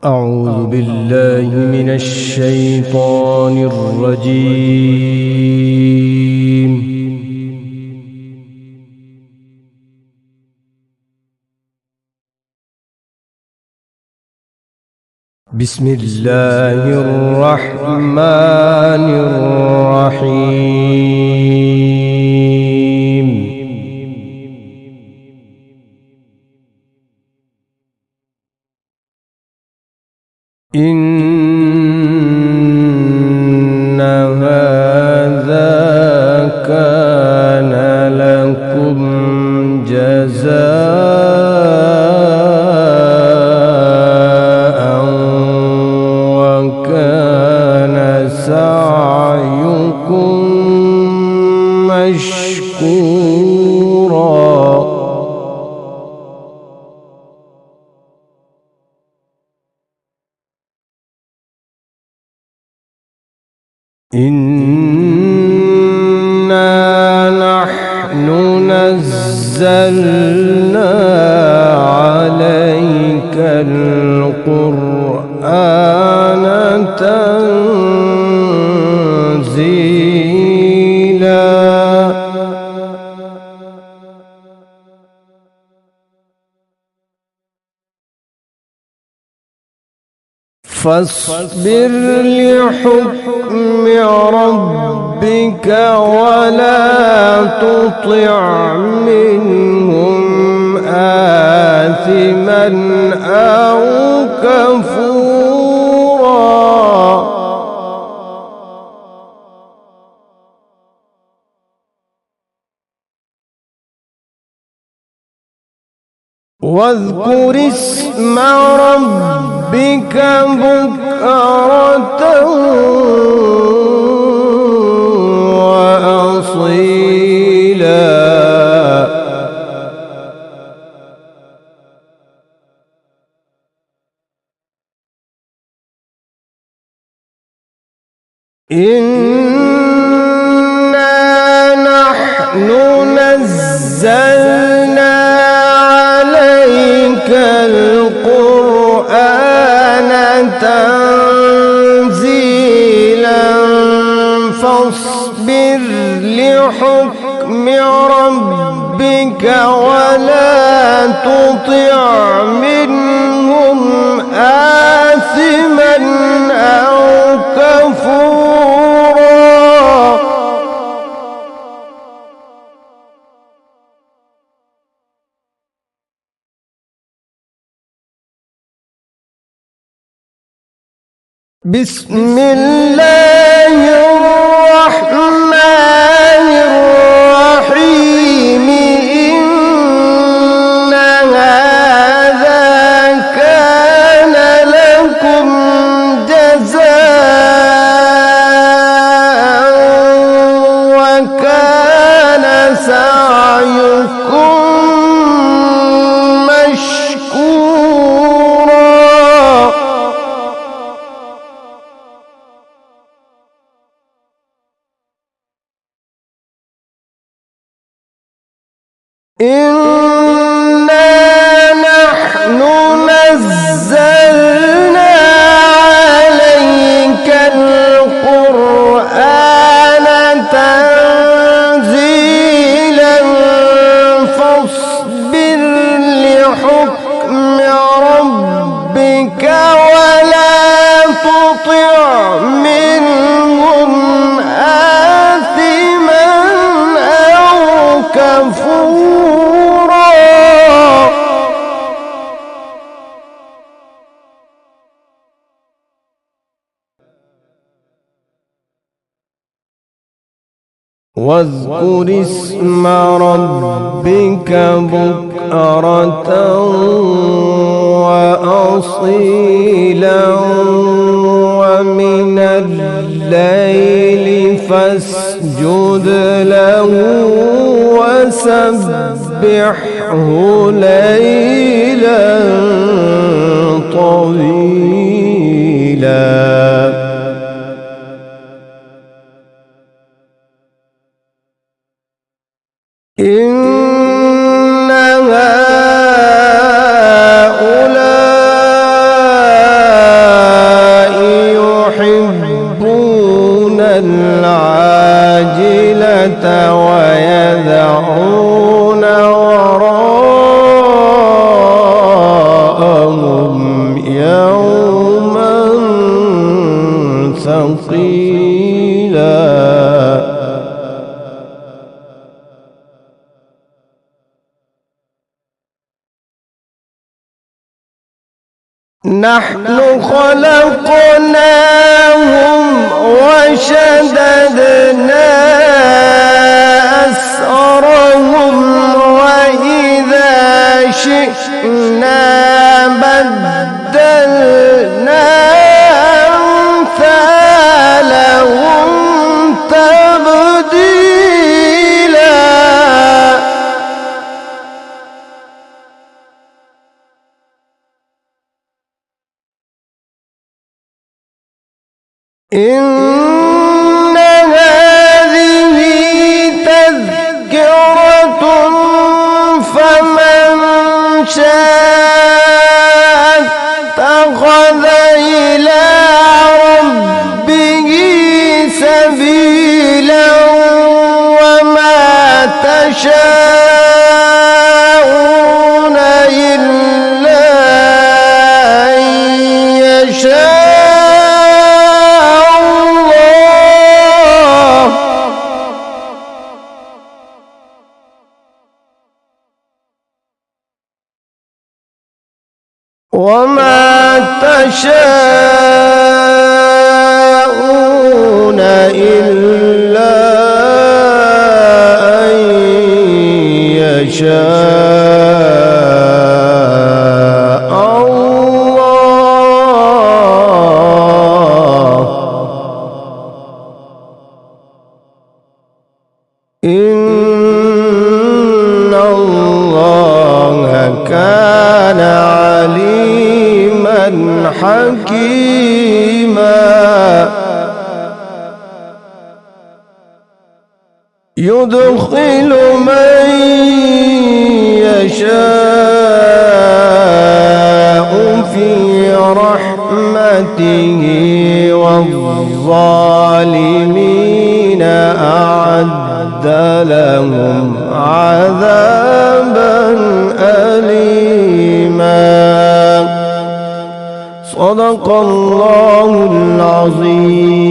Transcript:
أعوذ بالله من الشيطان الرجيم. بسم الله الرحمن الرحيم. إن هذا كان لكم جزاء وكان سعيكم مشكورا. إنا نحن نزلنا عليك القرآن تنزيلا. فاصبر لحكم ربك ولا تطع منهم آثما أو كفورا. واذكر اسم ربك بكرة وأصيلا. إنا نحن نزلنا عليك القرآن تنزيلا. فاصبر لحكم ربك ولا تطع منهم آثما أو كفورا. بسم الله الرحمن الرحيم. إن هذا كان لكم جزاء وكان سعيكم مشكورا. إنا نحن نزلنا عليك القرآن تنزيلا. فاصبر لحكم ربك ولا تطع منهم آثما أو كفورا. واذكر اسم ربك بكرة وأصيلا. ومن الليل فاسجد له وسبحه ليلا طويلا. إن هؤلاء يوما ثقيلا نحن خلقناهم وشددنا أسرهم وإذا شئنا بدلنا أمثالهم تبديلا إن هذه تذكرة فمن شاء اتخذ إلى ربه سبيلا وما تشاءون إلا أن يشاء وما تشاءون إلا أن يشاء الله إن الله كان عليما حكيما يدخل من يشاء في رحمته والظالمين أعد لهم عذابا أليما صدق الله العظيم.